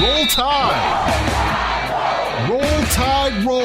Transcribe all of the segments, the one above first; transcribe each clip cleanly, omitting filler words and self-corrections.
Roll Tide! Roll Tide Roll!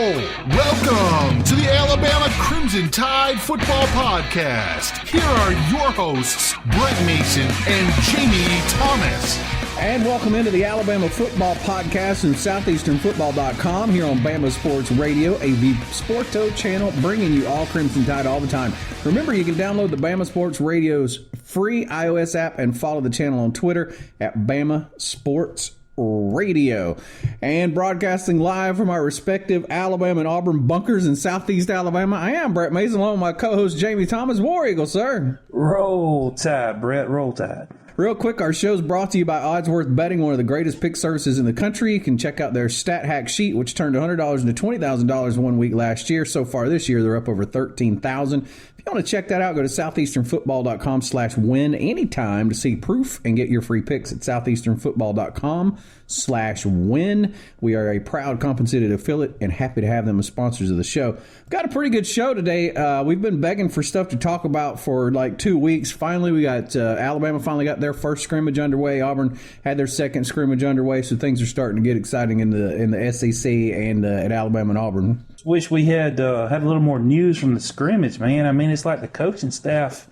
Welcome to the Alabama Crimson Tide Football Podcast. Here are your hosts, Brent Mason and Jamie Thomas. And welcome into the Alabama Football Podcast and SoutheasternFootball.com here on Bama Sports Radio, a Sporto channel bringing you all Crimson Tide all the time. Remember, you can download the Bama Sports Radio's free iOS app and follow the channel on Twitter at Bama Sports Radio. And broadcasting live from our respective Alabama and Auburn bunkers in Southeast Alabama, I am Brett Mason, along with my co-host Jamie Thomas. War Eagle, sir. Roll Tide, Brett. Roll Tide. Real quick, our show's brought to you by Oddsworth Betting, one of the greatest pick services in the country. You can check out their Stat Hack sheet, which turned $100 into $20,000 1 week last year. So far this year, they're up over $13,000. If you want to check that out, go to southeasternfootball.com/win anytime to see proof and get your free picks at southeasternfootball.com/win. We are a proud compensated affiliate and happy to have them as sponsors of the show. Got a pretty good show today. We've been begging for stuff to talk about for like 2 weeks. Finally, we got Alabama finally got their first scrimmage underway. Auburn had their second scrimmage underway, so things are starting to get exciting in the SEC and at Alabama and Auburn. Wish we had a little more news from the scrimmage, man. I mean, it's like the coaching staff,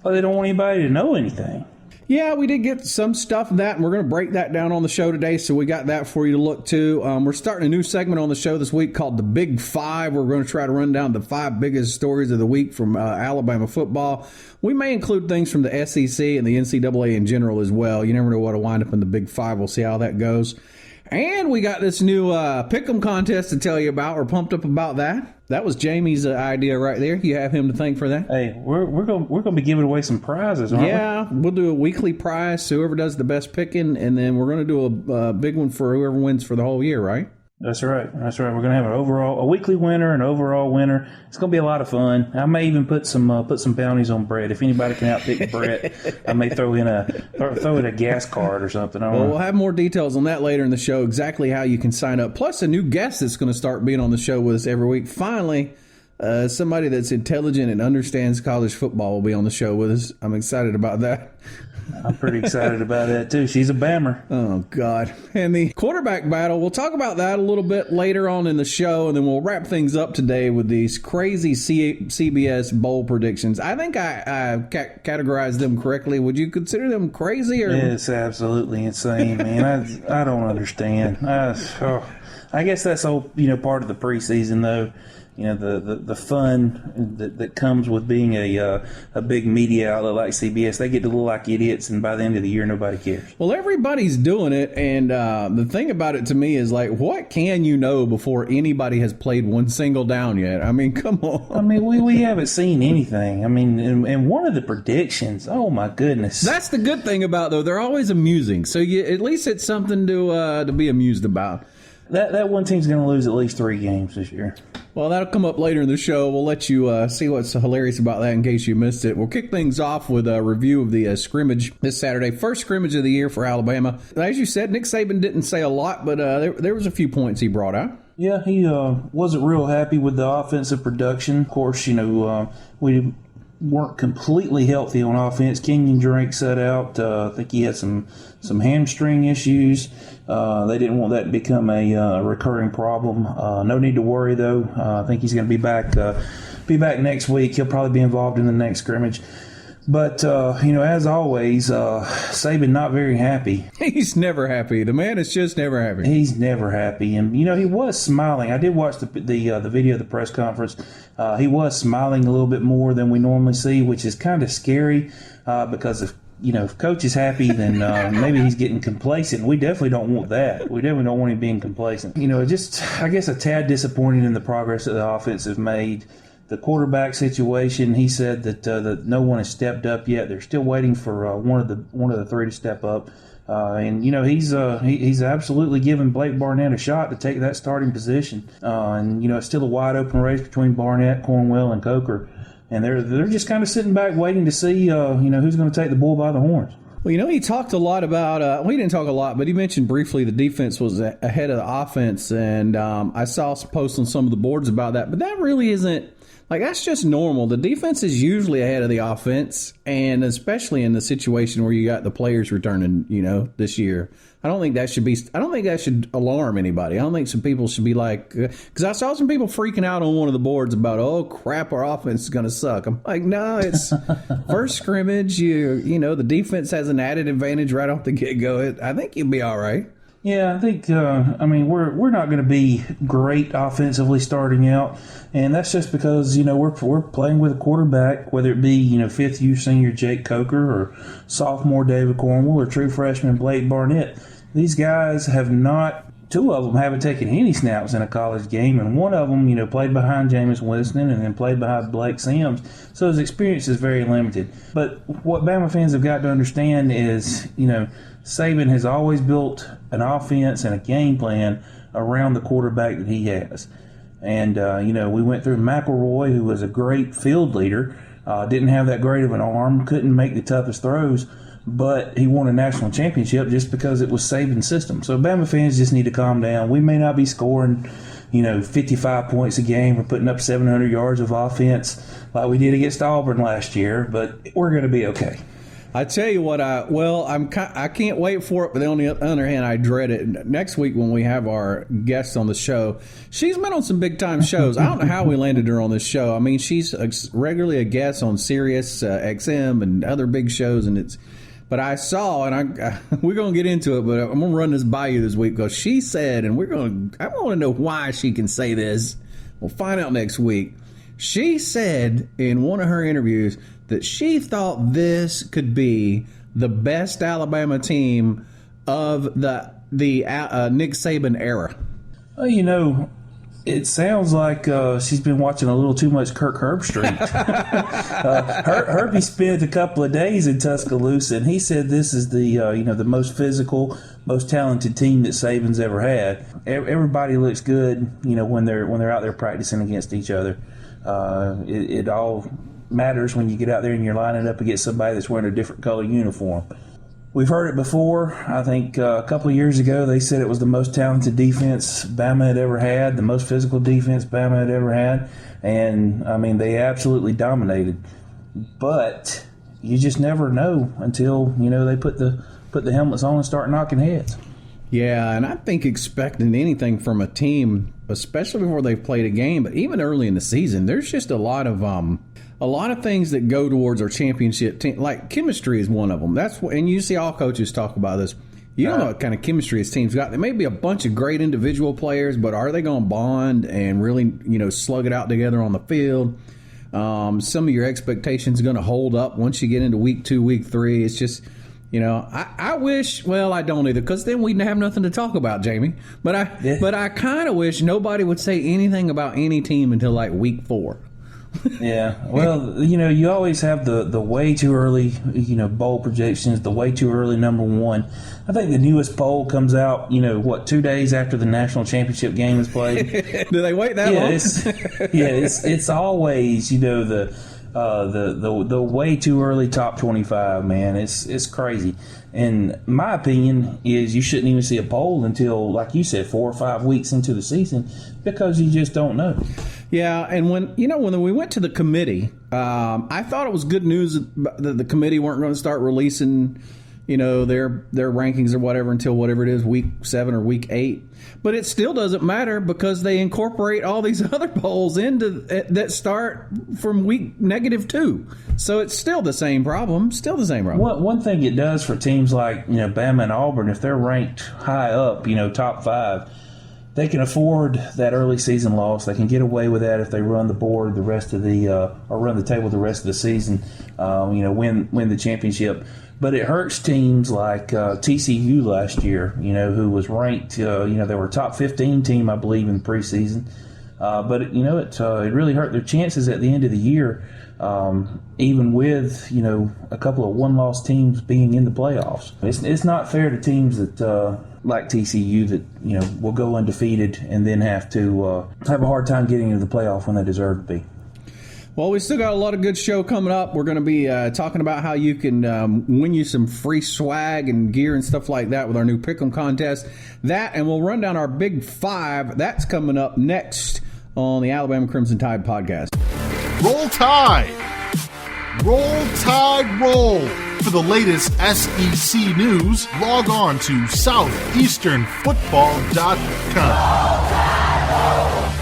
they don't want anybody to know anything. Yeah, we did get some stuff of that, and we're going to break that down on the show today, so we got that for you to look to. We're starting a new segment on the show this week called The Big Five. We're going to try to run down the 5 biggest stories of the week from Alabama football. We may include things from the SEC and the NCAA in general as well. You never know what will wind up in the Big Five. We'll see how that goes. And we got this new Pick'em contest to tell you about. We're pumped up about that. That was Jamie's idea right there. You have him to thank for that. Hey, we're gonna be giving away some prizes, aren't we? Yeah, we'll do a weekly prize. So whoever does the best picking, and then we're going to do a big one for whoever wins for the whole year, right? That's right. We're going to have a weekly winner, an overall winner. It's going to be a lot of fun. I may even put some bounties on Brett. If anybody can outpick Brett, I may throw in a gas card or something. We'll have more details on that later in the show, exactly how you can sign up. Plus a new guest that's going to start being on the show with us every week. Finally, somebody that's intelligent and understands college football will be on the show with us. I'm excited about that. I'm pretty excited about that, too. She's a Bammer. Oh, God. And the quarterback battle, we'll talk about that a little bit later on in the show, and then we'll wrap things up today with these crazy CBS bowl predictions. I think I categorized them correctly. Would you consider them crazy? Or? It's absolutely insane, man. I don't understand. I guess that's all part of the preseason, though. The fun that comes with being a big media outlet like CBS. They get to look like idiots, and by the end of the year, nobody cares. Well, everybody's doing it, and the thing about it to me is, like, what can you know before anybody has played one single down yet? I mean, come on. I mean, we haven't seen anything. I mean, and one of the predictions, oh, my goodness. That's the good thing about, though. They're always amusing, so at least it's something to be amused about. That one team's going to lose at least 3 games this year. Well, that'll come up later in the show. We'll let you see what's hilarious about that in case you missed it. We'll kick things off with a review of the scrimmage this Saturday. First scrimmage of the year for Alabama. As you said, Nick Saban didn't say a lot, but there was a few points he brought out. Yeah, he wasn't real happy with the offensive production. Of course, we weren't completely healthy on offense. Kenyon Drake set out. I think he had some hamstring issues. They didn't want that to become a recurring problem. No need to worry, though. I think he's going to be back next week. He'll probably be involved in the next scrimmage. But, as always, Saban not very happy. He's never happy. The man is just never happy. He's never happy. And, he was smiling. I did watch the video of the press conference. He was smiling a little bit more than we normally see, which is kind of scary because if Coach is happy, then maybe he's getting complacent. We definitely don't want that. We definitely don't want him being complacent. Just, I guess, a tad disappointed in the progress that the offense have made. The quarterback situation, he said that no one has stepped up yet. They're still waiting for one of the 3 to step up. He's absolutely given Blake Barnett a shot to take that starting position. It's still a wide open race between Barnett, Cornwell, and Coker. And they're just kind of sitting back waiting to see who's going to take the bull by the horns. Well, he talked a lot about he didn't talk a lot, but he mentioned briefly the defense was ahead of the offense, and I saw some posts on some of the boards about that. But that really isn't Like, that's just normal. The defense is usually ahead of the offense, and especially in the situation where you got the players returning, this year. I don't think that should alarm anybody. I don't think some people should be like, because I saw some people freaking out on one of the boards about, oh crap, our offense is going to suck. I'm like, no, it's first scrimmage. The defense has an added advantage right off the get-go. I think you'll be all right. Yeah, I think, we're not going to be great offensively starting out, and that's just because, we're playing with a quarterback, whether it be, fifth-year senior Jake Coker or sophomore David Cornwell or true freshman Blake Barnett. These guys two of them haven't taken any snaps in a college game, and one of them, played behind Jameis Winston and then played behind Blake Sims, so his experience is very limited. But what Bama fans have got to understand is, Saban has always built an offense and a game plan around the quarterback that he has. And, we went through McElroy, who was a great field leader, didn't have that great of an arm, couldn't make the toughest throws, but he won a national championship just because it was Saban's system. So Bama fans just need to calm down. We may not be scoring, 55 points a game or putting up 700 yards of offense like we did against Auburn last year, but we're going to be okay. I tell you what, I can't wait for it, but on the other hand, I dread it. Next week when we have our guest on the show, she's been on some big-time shows. I don't know how we landed her on this show. I mean, she's regularly a guest on Sirius XM and other big shows, but I saw, and we're going to get into it, but I'm going to run this by you this week because she said, and I want to know why she can say this. We'll find out next week. She said in one of her interviews that she thought this could be the best Alabama team of the Nick Saban era. Well, it sounds like she's been watching a little too much Kirk Herbstreit. Herbie spent a couple of days in Tuscaloosa, and he said this is the most physical, most talented team that Saban's ever had. Everybody looks good, when they're out there practicing against each other. It all matters when you get out there and you're lining up against somebody that's wearing a different color uniform. We've heard it before. I think a couple of years ago they said it was the most talented defense Bama had ever had, the most physical defense Bama had ever had, and they absolutely dominated. But you just never know until they put the helmets on and start knocking heads. Yeah, and I think expecting anything from a team, especially before they've played a game, but even early in the season, there's just a lot of things that go towards our championship team. Like chemistry is one of them. And you see all coaches talk about this. You don't know what kind of chemistry his team's got. There may be a bunch of great individual players, but are they going to bond and really, slug it out together on the field? Some of your expectations are going to hold up once you get into week 2, week 3. It's just, I wish. Well, I don't either, because then we'd have nothing to talk about, Jamie. But I kind of wish nobody would say anything about any team until like week 4. Yeah, well, you always have the way too early, bowl projections, the way too early number one. I think the newest poll comes out, 2 days after the national championship game is played. Do they wait that long? It's always, the way too early top 25, man. It's crazy. And my opinion is you shouldn't even see a poll until, like you said, 4 or 5 weeks into the season, because you just don't know. Yeah, and when we went to the committee, I thought it was good news that the committee weren't going to start releasing, their rankings or whatever until whatever it is, week 7 or week 8. But it still doesn't matter because they incorporate all these other polls into that start from week -2. So it's still the same problem. One thing it does for teams like Bama and Auburn, if they're ranked high up, top 5. They can afford that early season loss. They can get away with that if they run the board the rest of the or run the table the rest of the season. Win the championship. But it hurts teams like TCU last year. Who was ranked. They were a top 15 team, I believe, in preseason. But it really hurt their chances at the end of the year. Even with a couple of one-loss teams being in the playoffs. It's not fair to teams that. Like TCU that will go undefeated and then have to have a hard time getting into the playoff when they deserve to be. Well, we still got a lot of good show coming up. We're going to be talking about how you can win you some free swag and gear and stuff like that with our new Pick'em contest. That, and we'll run down our Big 5. That's coming up next on the Alabama Crimson Tide podcast. Roll Tide! Roll Tide Roll! For the latest SEC news, log on to southeasternfootball.com.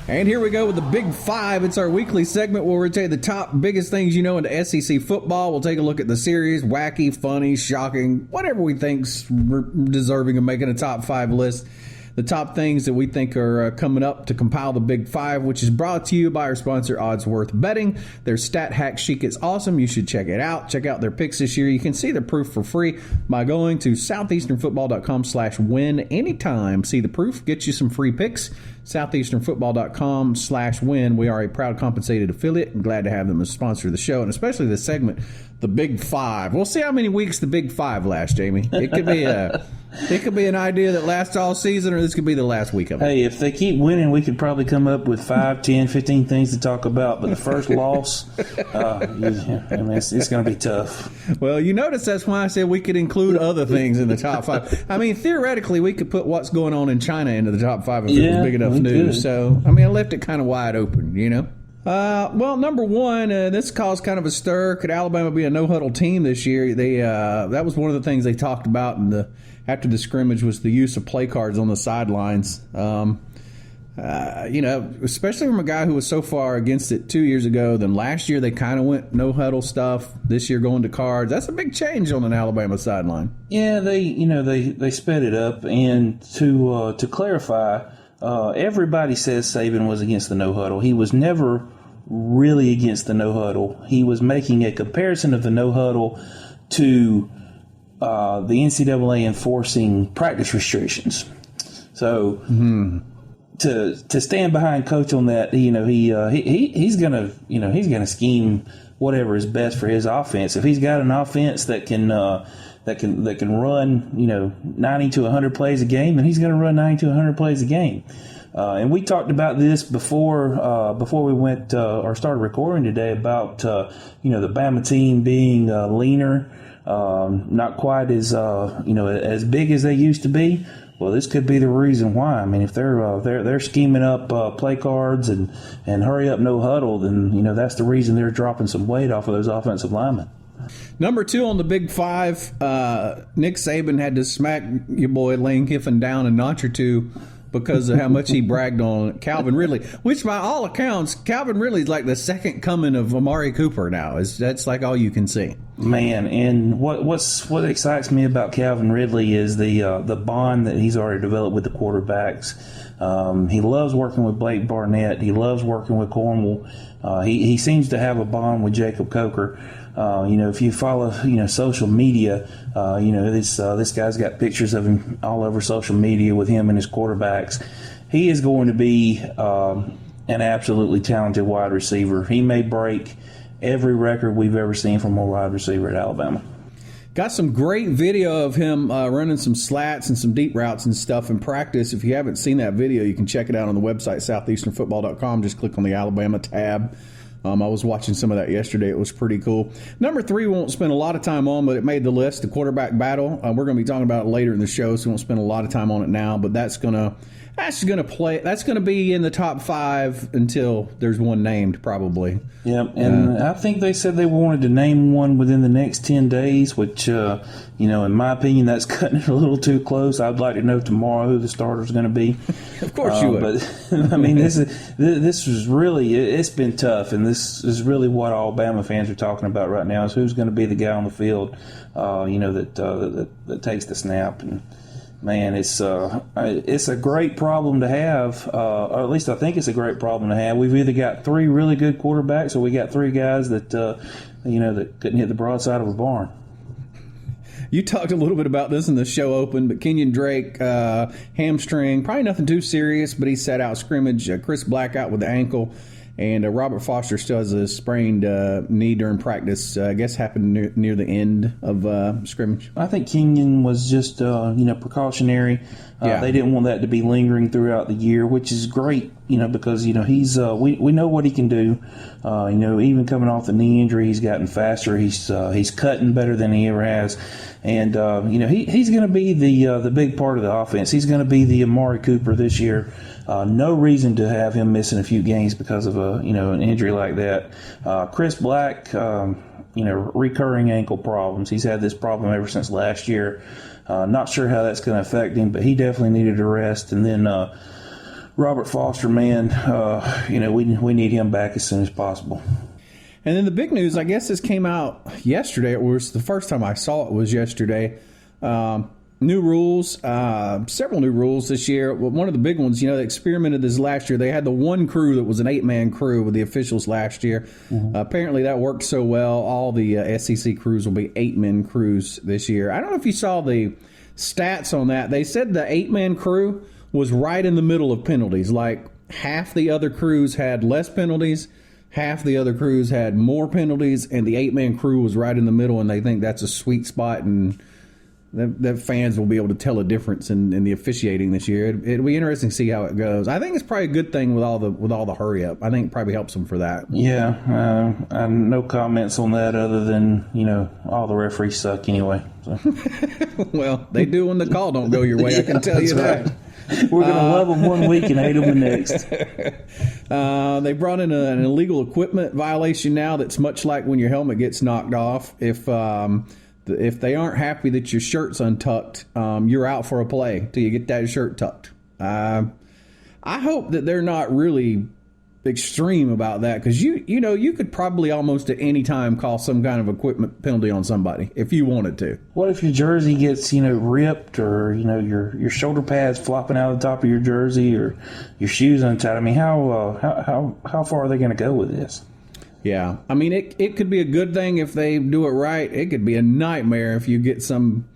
And here we go with the Big Five. It's our weekly segment where we'll tell you the top biggest things you know into SEC football. We'll take a look at the series, wacky, funny, shocking, whatever we think's deserving of making a top five list. The top things that we think are coming up to compile the Big Five, which is brought to you by our sponsor, Odds Worth Betting. Their stat hack sheet is awesome. You should check it out. Check out their picks this year. You can see the proof for free by going to southeasternfootball.com/win anytime. See the proof. Get you some free picks. southeasternfootball.com/win. We are a proud compensated affiliate. I'm glad to have them as a sponsor of the show, and especially this segment, the Big Five. We'll see how many weeks the Big Five lasts, Jamie. It could be an idea that lasts all season, or this could be the last week of it. Hey, if they keep winning, we could probably come up with 5, 10, 15 things to talk about. But the first loss, it's going to be tough. Well, you notice that's why I said we could include other things in the top five. I mean, theoretically, we could put what's going on in China into the top five if it was big enough news. So, I mean, I left it kind of wide open, you know. Well, number one, this caused kind of a stir. Could Alabama be a no-huddle team this year? That was one of the things they talked about after the scrimmage was the use of play cards on the sidelines. Especially from a guy who was so far against it 2 years ago. Then last year they kind of went no-huddle stuff. This year going to cards. That's a big change on an Alabama sideline. Yeah, they sped it up. And to clarify, everybody says Saban was against the no-huddle. He was never really against the no-huddle. He was making a comparison of the no-huddle to the NCAA enforcing practice restrictions. So to stand behind Coach on that, he's gonna scheme whatever is best for his offense. If he's got an offense that can run 90 to 100 plays a game, then he's going to run 90 to 100 plays a game. And we talked about this before we went or started recording today about the Bama team being leaner. Not quite as as big as they used to be. Well, this could be the reason why. I mean, if they're scheming up play cards and hurry up no huddle, then that's the reason they're dropping some weight off of those offensive linemen. Number two on the Big Five, Nick Saban had to smack your boy Lane Kiffin down a notch or two because of how much he bragged on Calvin Ridley, which by all accounts, Calvin Ridley is like the second coming of Amari Cooper now. That's like all you can see. Man, and what excites me about Calvin Ridley is the bond that he's already developed with the quarterbacks. He loves working with Blake Barnett. He loves working with Cornwell. He seems to have a bond with Jacob Coker. If you follow, social media, this guy's got pictures of him all over social media with him and his quarterbacks. He is going to be an absolutely talented wide receiver. He may break every record we've ever seen from a wide receiver at Alabama. Got some great video of him running some slats and some deep routes and stuff in practice. If you haven't seen that video, you can check it out on the website, southeasternfootball.com. Just click on the Alabama tab. I was watching some of that yesterday. It was pretty cool. Number three, we won't spend a lot of time on, but it made the list, the quarterback battle. We're going to be talking about it later in the show, so we won't spend a lot of time on it now. But that's going to be in the top five until there's one named, probably. Yeah, and I think they said they wanted to name one within the next 10 days, which, in my opinion, that's cutting it a little too close. I'd like to know tomorrow who the starter's going to be. Of course you would. But, I mean, this was really, it's been tough, and this is really what all Bama fans are talking about right now is who's going to be the guy on the field, that takes the snap. And, man, it's a great problem to have, or at least I think it's a great problem to have. We've either got three really good quarterbacks or we got three guys that couldn't hit the broadside of a barn. You talked a little bit about this in the show open, but Kenyon Drake, hamstring, probably nothing too serious, but he sat out scrimmage. Chris Black out with the ankle. And Robert Foster still has a sprained knee during practice. I guess happened near the end of scrimmage. I think Kenyon was just precautionary. They didn't want that to be lingering throughout the year, which is great because he's we know what he can do. Even coming off the knee injury, he's gotten faster. He's cutting better than he ever has, and he's going to be the big part of the offense. He's going to be the Amari Cooper this year. No reason to have him missing a few games because of an injury like that. Chris Black, recurring ankle problems. He's had this problem ever since last year. Not sure how that's going to affect him, but he definitely needed a rest. And then Robert Foster, man, we need him back as soon as possible. And then the big news, I guess this came out yesterday. It was the first time I saw it was yesterday. New rules, several new rules this year. One of the big ones, they experimented this last year. They had the one crew that was an 8-man crew with the officials last year. Mm-hmm. Apparently that worked so well. All the SEC crews will be 8-man crews this year. I don't know if you saw the stats on that. They said the 8-man crew was right in the middle of penalties. Like half the other crews had less penalties, half the other crews had more penalties, and the 8-man crew was right in the middle, and they think that's a sweet spot, and that fans will be able to tell a difference in the officiating this year. It'll be interesting to see how it goes. I think it's probably a good thing with all the hurry up. I think it probably helps them for that. Yeah, no comments on that other than all the referees suck anyway. So. Well, they do when the call don't go your way. I can tell you that. Right. We're going to love them one week and hate them the next. They brought in an illegal equipment violation now that's much like when your helmet gets knocked off. If they aren't happy that your shirt's untucked, you're out for a play till you get that shirt tucked. I hope that they're not really extreme about that, because you could probably almost at any time call some kind of equipment penalty on somebody if you wanted to. What if your jersey gets ripped, or your shoulder pads flopping out of the top of your jersey, or your shoes untied? I mean, how far are they going to go with this? Yeah, I mean, it could be a good thing if they do it right. It could be a nightmare if you get some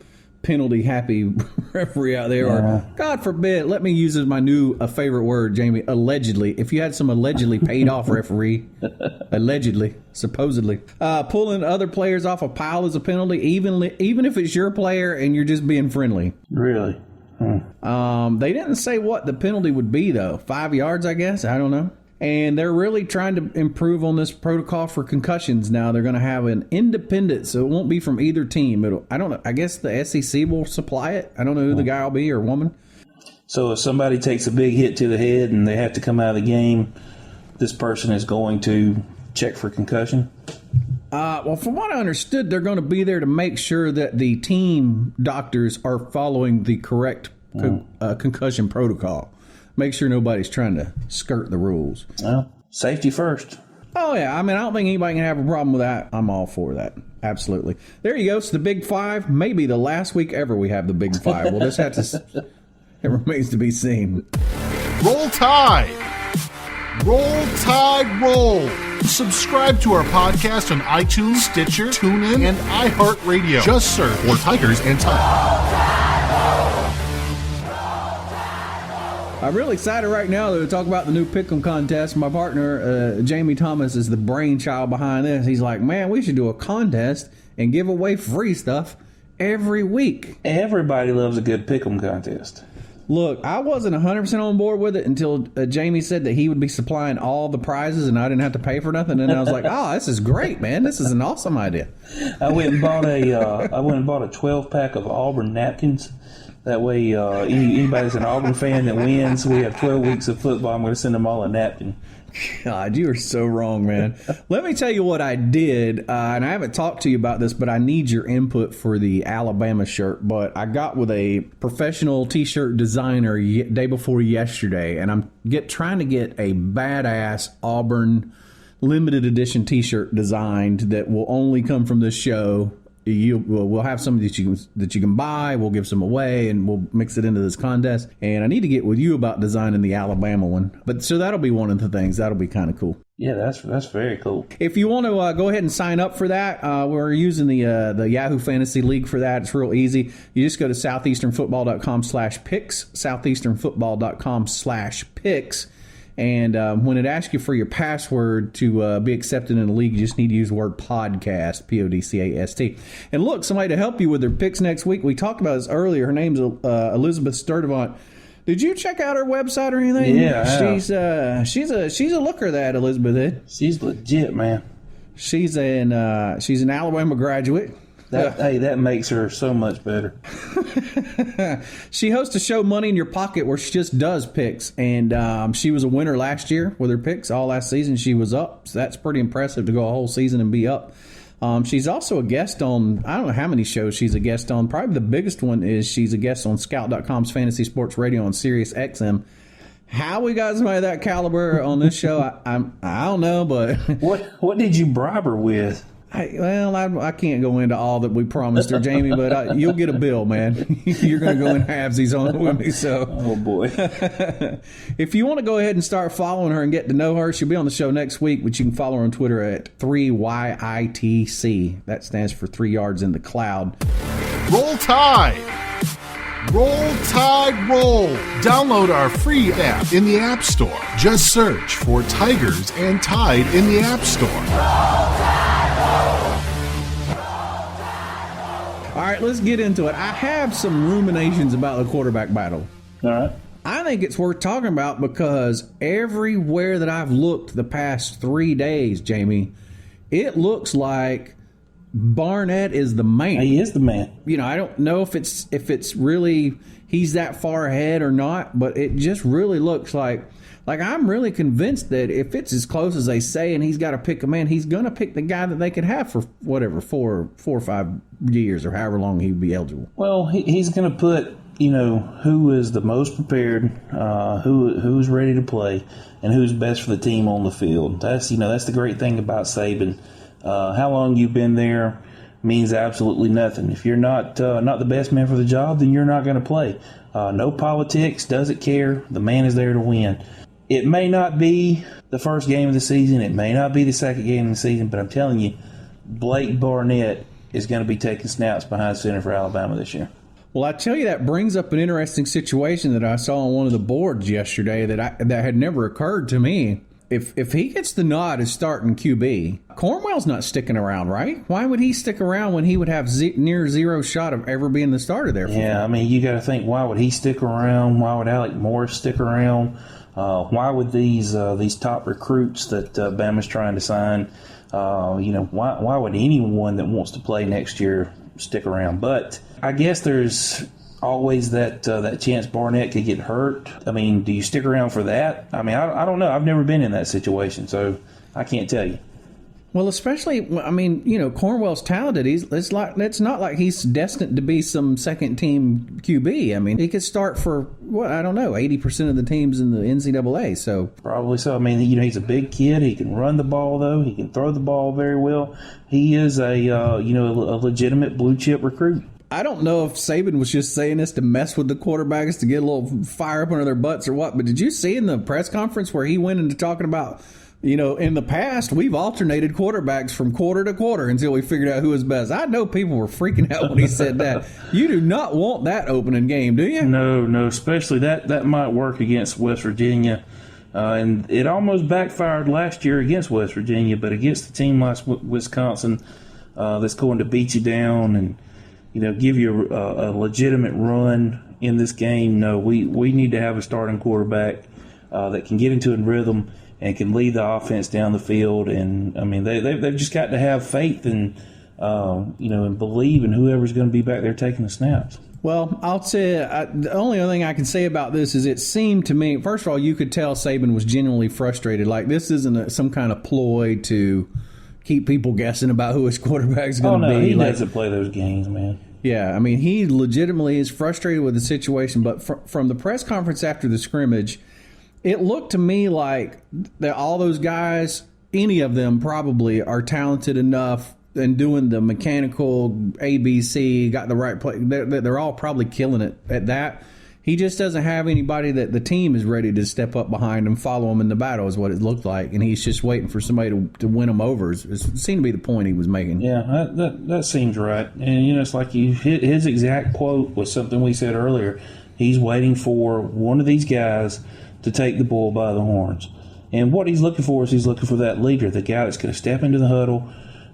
penalty-happy referee out there. Yeah. Or, God forbid, let me use as my new favorite word, Jamie, allegedly. If you had some allegedly paid-off referee, allegedly, supposedly, pulling other players off a pile is a penalty, even if it's your player and you're just being friendly. Really? They didn't say what the penalty would be, though. 5 yards, I guess? I don't know. And they're really trying to improve on this protocol for concussions now. They're going to have an independent, so it won't be from either team. I don't know. I guess the SEC will supply it. I don't know who the guy will be or woman. So if somebody takes a big hit to the head and they have to come out of the game, this person is going to check for concussion? Well, from what I understood, they're going to be there to make sure that the team doctors are following the correct concussion protocol. Make sure nobody's trying to skirt the rules. Well, safety first. Oh, yeah. I mean, I don't think anybody can have a problem with that. I'm all for that. Absolutely. There you go. It's the Big Five. Maybe the last week ever we have the Big Five. We'll just have to... It remains to be seen. Roll Tide. Roll Tide Roll. Subscribe to our podcast on iTunes, Stitcher, TuneIn, and iHeartRadio. Just search for Tigers and Tide. I'm really excited right now to talk about the new Pick'em contest. My partner, Jamie Thomas, is the brainchild behind this. He's like, man, we should do a contest and give away free stuff every week. Everybody loves a good Pick'em contest. Look, I wasn't 100% on board with it until Jamie said that he would be supplying all the prizes and I didn't have to pay for nothing. And I was like, oh, this is great, man. This is an awesome idea. I went and bought a 12-pack of Auburn napkins. That way, anybody that's an Auburn fan that wins, we have 12 weeks of football. I'm going to send them all a napkin. God, you are so wrong, man. Let me tell you what I did, and I haven't talked to you about this, but I need your input for the Alabama shirt. But I got with a professional T-shirt designer day before yesterday, and I'm trying to get a badass Auburn limited edition T-shirt designed that will only come from this show. We'll have some that you can buy. We'll give some away, and we'll mix it into this contest. And I need to get with you about designing the Alabama one. But so that'll be one of the things. That'll be kind of cool. Yeah, that's very cool. If you want to go ahead and sign up for that, we're using the Yahoo Fantasy League for that. It's real easy. You just go to southeasternfootball.com/picks, southeasternfootball.com/picks. And when it asks you for your password to be accepted in the league, you just need to use the word podcast, P-O-D-C-A-S-T. And look, somebody to help you with their picks next week. We talked about this earlier. Her name's Elizabeth Sturdivant. Did you check out her website or anything? Yeah, she's a looker, that Elizabeth is. She's legit, man. She's an Alabama graduate. That makes her so much better. She hosts a show, Money in Your Pocket, where she just does picks, and she was a winner last year with her picks. All last season she was up, so that's pretty impressive to go a whole season and be up. She's also a guest on, I don't know how many shows she's a guest on. Probably the biggest one is she's a guest on Scout.com's Fantasy Sports Radio on Sirius XM. How we got somebody of that caliber on this show, I don't know, but what did you bribe her with? I can't go into all that we promised her, Jamie, but you'll get a bill, man. You're going to go in halvesies on it with me. So, oh boy! If you want to go ahead and start following her and get to know her, she'll be on the show next week. But you can follow her on Twitter at 3YITC. That stands for 3 yards in the cloud. Roll Tide! Roll Tide Roll! Download our free app in the App Store. Just search for Tigers and Tide in the App Store. All right, let's get into it. I have some ruminations about the quarterback battle. All right. I think it's worth talking about because everywhere that I've looked the past 3 days, Jamie, it looks like Barnett is the man. He is the man. You know, I don't know if it's really he's that far ahead or not, but it just really looks like I'm really convinced that if it's as close as they say and he's got to pick a man, he's going to pick the guy that they could have for whatever, 4 or 5 years or however long he would be eligible. Well, he's going to put, who is the most prepared, who's ready to play, and who's best for the team on the field. That's the great thing about Saban. How long you've been there means absolutely nothing. If you're not the best man for the job, then you're not going to play. No politics, doesn't care. The man is there to win. It may not be the first game of the season. It may not be the second game of the season, but I'm telling you, Blake Barnett is going to be taking snaps behind center for Alabama this year. Well, I tell you, that brings up an interesting situation that I saw on one of the boards yesterday that had never occurred to me. If he gets the nod as starting QB, Cornwell's not sticking around, right? Why would he stick around when he would have near zero shot of ever being the starter there? Yeah, I mean, you got to think, why would he stick around? Why would Alec Morris stick around? Why would these top recruits that Bama's trying to sign, why would anyone that wants to play next year stick around? But I guess there's always that chance Barnett could get hurt. I mean, do you stick around for that? I mean, I don't know. I've never been in that situation, so I can't tell you. Well, especially, I mean, Cornwell's talented. It's not like he's destined to be some second-team QB. I mean, he could start for, 80% of the teams in the NCAA. So probably so. I mean, he's a big kid. He can run the ball, though. He can throw the ball very well. He is a legitimate blue-chip recruit. I don't know if Saban was just saying this to mess with the quarterbacks to get a little fire up under their butts or what, but did you see in the press conference where he went into talking about, in the past, we've alternated quarterbacks from quarter to quarter until we figured out who was best. I know people were freaking out when he said that. You do not want that opening game, do you? No, especially that might work against West Virginia. And it almost backfired last year against West Virginia, but against a team like Wisconsin that's going to beat you down and, give you a legitimate run in this game. No, we need to have a starting quarterback that can get into a rhythm and can lead the offense down the field. And, I mean, they've just got to have faith and, and believe in whoever's going to be back there taking the snaps. Well, I'll say the only other thing I can say about this is it seemed to me, first of all, you could tell Saban was genuinely frustrated. Like, this isn't some kind of ploy to keep people guessing about who his quarterback's going to be. He doesn't play those games, man. Yeah, I mean, he legitimately is frustrated with the situation. But from the press conference after the scrimmage, it looked to me like that all those guys, any of them probably are talented enough and doing the mechanical ABC, got the right play. They're all probably killing it at that. He just doesn't have anybody that the team is ready to step up behind and follow him in the battle is what it looked like. And he's just waiting for somebody to win him over. It seemed to be the point he was making. Yeah, that seems right. And, it's like his exact quote was something we said earlier. He's waiting for one of these guys to take the bull by the horns. And what he's looking for is he's looking for that leader, the guy that's going to step into the huddle,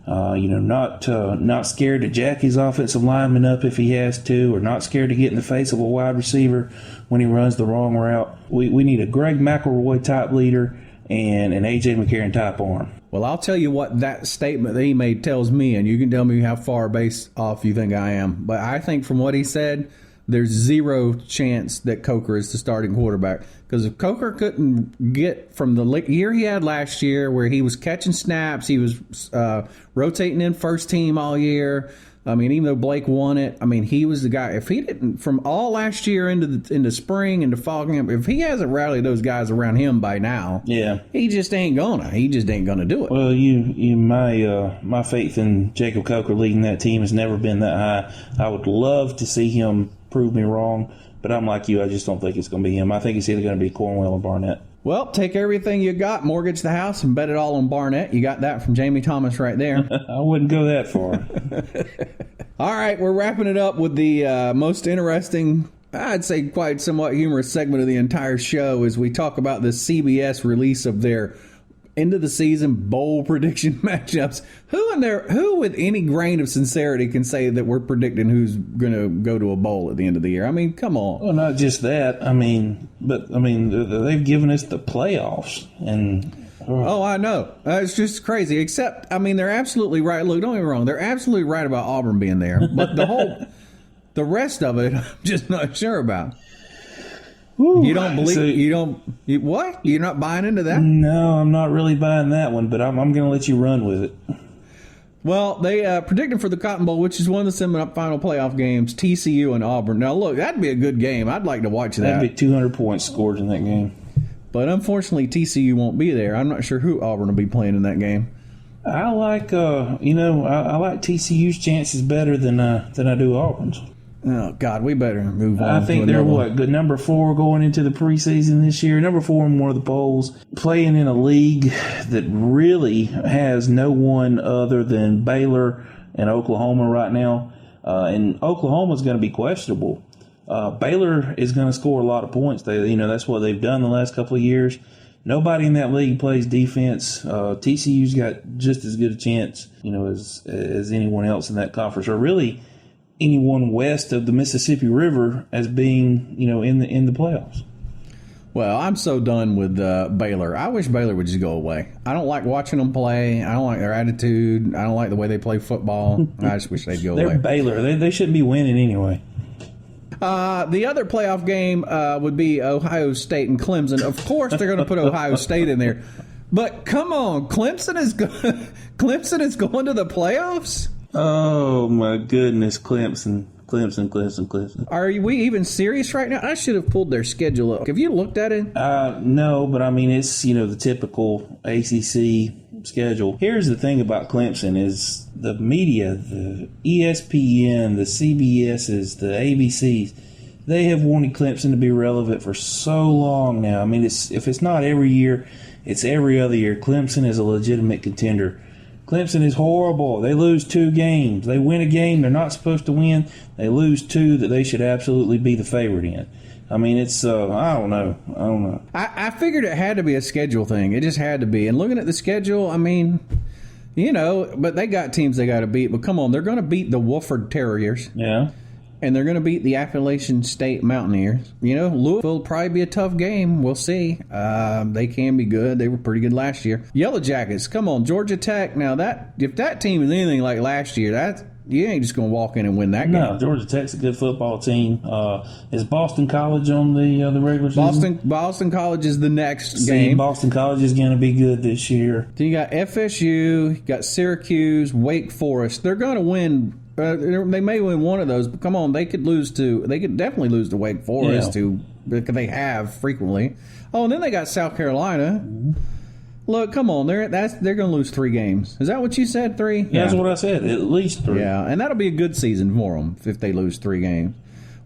Not scared to jack his offensive lineman up if he has to, or not scared to get in the face of a wide receiver when he runs the wrong route. We need a Greg McElroy type leader and an A.J. McCarron type arm. Well, I'll tell you what that statement that he made tells me, and you can tell me how far based off you think I am. But I think from what he said, there's zero chance that Coker is the starting quarterback. Because if Coker couldn't get from the year he had last year where he was catching snaps, he was rotating in first team all year. I mean, even though Blake won it, I mean, he was the guy. If he didn't, from all last year into spring, into fall camp, if he hasn't rallied those guys around him by now, he just ain't gonna. He just ain't gonna do it. Well, my faith in Jacob Coker leading that team has never been that high. I would love to see him prove me wrong, but I'm like you. I just don't think it's going to be him. I think it's either going to be Cornwell or Barnett. Well, take everything you got, mortgage the house, and bet it all on Barnett. You got that from Jamie Thomas right there. I wouldn't go that far. All right, we're wrapping it up with the most interesting, I'd say quite somewhat humorous segment of the entire show as we talk about the CBS release of their end of the season bowl prediction matchups. Who with any grain of sincerity can say that we're predicting who's going to go to a bowl at the end of the year? I mean, come on. Well, not just that. They've given us the playoffs and. Oh, I know. It's just crazy. Except, I mean, they're absolutely right. Look, don't get me wrong. They're absolutely right about Auburn being there. But the rest of it, I'm just not sure about. Ooh, you don't believe what? You're not buying into that? No, I'm not really buying that one, but I'm going to let you run with it. Well, they predicted for the Cotton Bowl, which is one of the semifinal playoff games, TCU and Auburn. Now, look, that'd be a good game. I'd like to watch that. That'd be 200 points scored in that game. But unfortunately, TCU won't be there. I'm not sure who Auburn will be playing in that game. I like, I like TCU's chances better than I do Auburn's. Oh, God, we better move on. I think they're good number 4 going into the preseason this year. Number 4 in one of the polls, playing in a league that really has no one other than Baylor and Oklahoma right now. And Oklahoma's going to be questionable. Baylor is going to score a lot of points. That's what they've done the last couple of years. Nobody in that league plays defense. TCU's got just as good a chance, as anyone else in that conference, or really anyone west of the Mississippi River as being, in the playoffs. Well, I'm so done with Baylor. I wish Baylor would just go away. I don't like watching them play. I don't like their attitude. I don't like the way they play football. I just wish they'd go away. They're Baylor. They shouldn't be winning anyway. The other playoff game would be Ohio State and Clemson. Of course, they're going to put Ohio State in there. But come on, Clemson is going to the playoffs? Oh, my goodness, Clemson. Are we even serious right now? I should have pulled their schedule up. Have you looked at it? No, but I mean, it's, the typical ACC schedule. Here's the thing about Clemson is the media, the ESPN, the CBSs, the ABCs, they have wanted Clemson to be relevant for so long now. I mean, if it's not every year, it's every other year. Clemson is a legitimate contender. Clemson is horrible. They lose 2 games. They win a game they're not supposed to win. They lose 2 that they should absolutely be the favorite in. I mean, it's, I don't know. I figured it had to be a schedule thing. It just had to be. And looking at the schedule, I mean, but they got teams they got to beat. But come on, they're going to beat the Wofford Terriers. Yeah. And they're going to beat the Appalachian State Mountaineers. Louisville will probably be a tough game. We'll see. They can be good. They were pretty good last year. Yellow Jackets, come on, Georgia Tech. Now, if that team is anything like last year, you ain't just going to walk in and win that game. No, Georgia Tech's a good football team. Is Boston College on the regular season? Boston College is the next game. Boston College is going to be good this year. Then you got FSU, you got Syracuse, Wake Forest. They're going to win. They may win one of those, but come on, they could definitely lose to Wake Forest, because they have frequently. Oh, and then they got South Carolina. Mm-hmm. Look, come on, they're going to lose 3 games. Is that what you said? 3? Yeah. That's what I said. At least 3. Yeah, and that'll be a good season for them if they lose 3 games.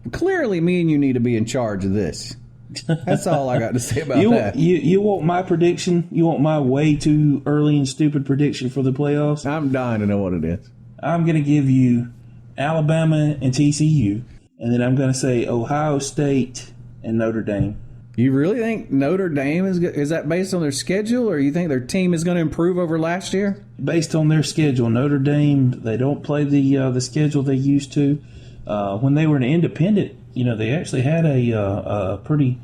Well, clearly, me and you need to be in charge of this. That's all I got to say about that. You want my prediction? You want my way too early and stupid prediction for the playoffs? I'm dying to know what it is. I'm going to give you Alabama and TCU, and then I'm going to say Ohio State and Notre Dame. You really think Notre Dame is that based on their schedule, or you think their team is going to improve over last year? Based on their schedule, Notre Dame, they don't play the schedule they used to. When they were an independent, they actually had a pretty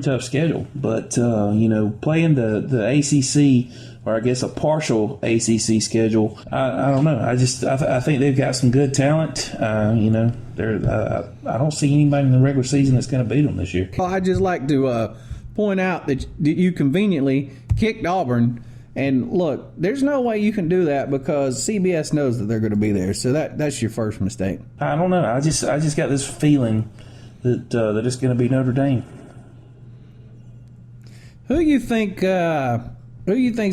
tough schedule. But playing the ACC, or I guess a partial ACC schedule, I don't know. I think they've got some good talent. I don't see anybody in the regular season that's going to beat them this year. Well, I'd just like to point out that you conveniently kicked Auburn. And look, there's no way you can do that because CBS knows that they're going to be there. So that's your first mistake. I don't know. I just got this feeling that it's going to be Notre Dame. Who do you think's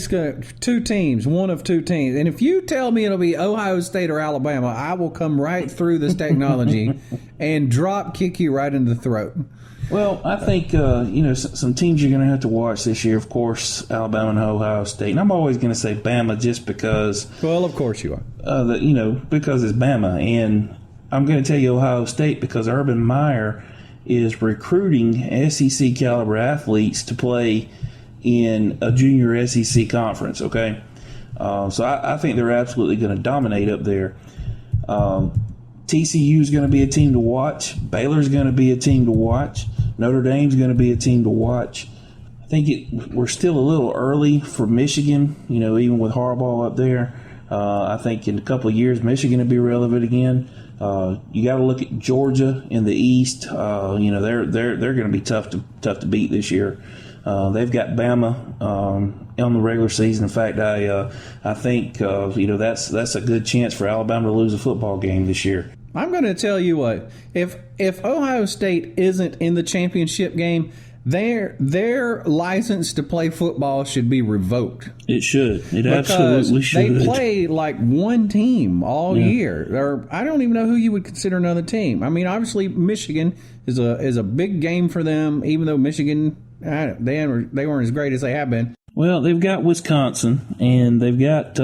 going to two teams, one of two teams? And if you tell me it'll be Ohio State or Alabama, I will come right through this technology and drop kick you right in the throat. Well, I think, some teams you're going to have to watch this year, of course, Alabama and Ohio State. And I'm always going to say Bama just because. Well, of course you are. Because it's Bama. And I'm going to tell you Ohio State because Urban Meyer is recruiting SEC caliber athletes to play in a junior SEC conference, okay? So I think they're absolutely going to dominate up there. TCU is going to be a team to watch. Baylor's going to be a team to watch. Notre Dame's going to be a team to watch. I think we're still a little early for Michigan, even with Harbaugh up there. I think in a couple of years, Michigan will be relevant again. You got to look at Georgia in the East. They're going to be tough to beat this year. They've got Bama on the regular season. In fact, I think that's a good chance for Alabama to lose a football game this year. I'm going to tell you what, if Ohio State isn't in the championship game, their license to play football should be revoked. It should. It absolutely should. They play like one team all year. Or I don't even know who you would consider another team. I mean, obviously Michigan is a big game for them, even though Michigan they weren't as great as they have been. Well, they've got Wisconsin, and they've got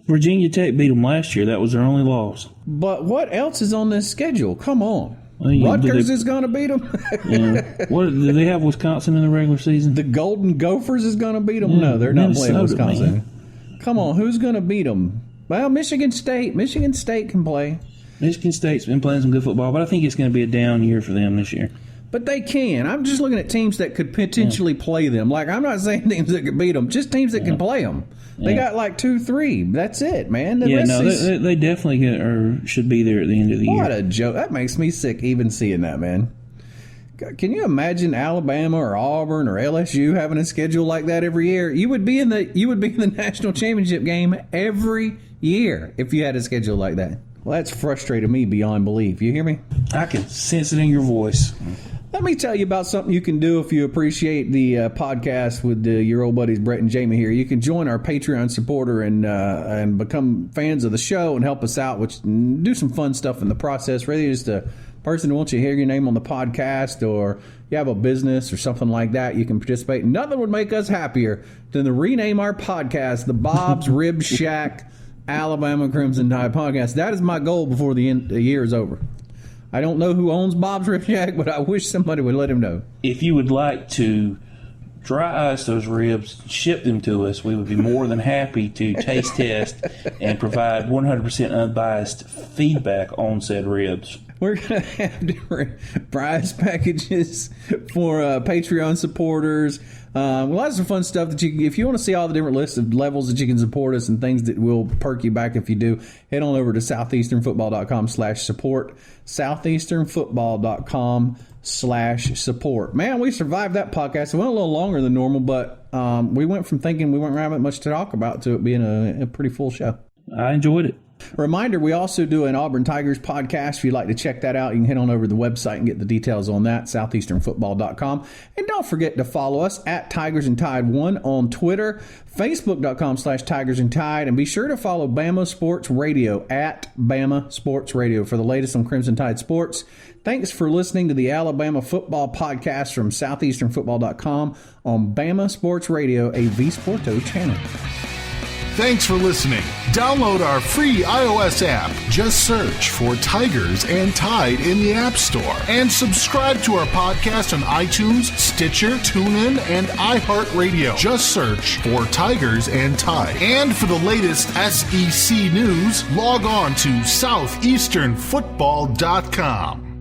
Virginia Tech beat them last year. That was their only loss. But what else is on this schedule? Come on. Rutgers is going to beat them. What do they have Wisconsin in the regular season? The Golden Gophers is going to beat them? Yeah, no, they're not playing Wisconsin. Man. Come on, who's going to beat them? Well, Michigan State. Michigan State can play. Michigan State's been playing some good football, but I think it's going to be a down year for them this year. But they can. I'm just looking at teams that could potentially play them. Like, I'm not saying teams that could beat them, just teams that can play them. They got like 2-3. That's it, man. They definitely should be there at the end of the year. What a joke. That makes me sick even seeing that, man. Can you imagine Alabama or Auburn or LSU having a schedule like that every year? You would be in the national championship game every year if you had a schedule like that. Well, that's frustrated me beyond belief. You hear me? I can sense it in your voice. Let me tell you about something you can do if you appreciate the podcast with your old buddies Brett and Jamie here. You can join our Patreon supporter and become fans of the show and help us out, which do some fun stuff in the process. Whether it's just a person who wants you to hear your name on the podcast or you have a business or something like that, you can participate. Nothing would make us happier than to rename our podcast the Bob's Rib Shack Alabama Crimson Tide Podcast. That is my goal before the year is over. I don't know who owns Bob's Rib Shack, but I wish somebody would let him know. If you would like to dry ice those ribs, ship them to us, we would be more than happy to taste test and provide 100% unbiased feedback on said ribs. We're going to have different prize packages for Patreon supporters. Lots of fun stuff that if you want to see all the different lists of levels that you can support us and things that will perk you back if you do, head on over to southeasternfootball.com/support. Southeasternfootball.com/support. Man, we survived that podcast. It went a little longer than normal, but we went from thinking we weren't having much to talk about to it being a pretty full show. I enjoyed it. Reminder, we also do an Auburn Tigers podcast. If you'd like to check that out, you can head on over to the website and get the details on that, southeasternfootball.com. And don't forget to follow us at Tigers and Tide 1 on Twitter, facebook.com/Tigers and Tide, and be sure to follow Bama Sports Radio at Bama Sports Radio for the latest on Crimson Tide sports. Thanks for listening to the Alabama Football Podcast from southeasternfootball.com on Bama Sports Radio, a V Sporto channel. Thanks for listening. Download our free iOS app. Just search for Tigers and Tide in the App Store. And subscribe to our podcast on iTunes, Stitcher, TuneIn, and iHeartRadio. Just search for Tigers and Tide. And for the latest SEC news, log on to southeasternfootball.com.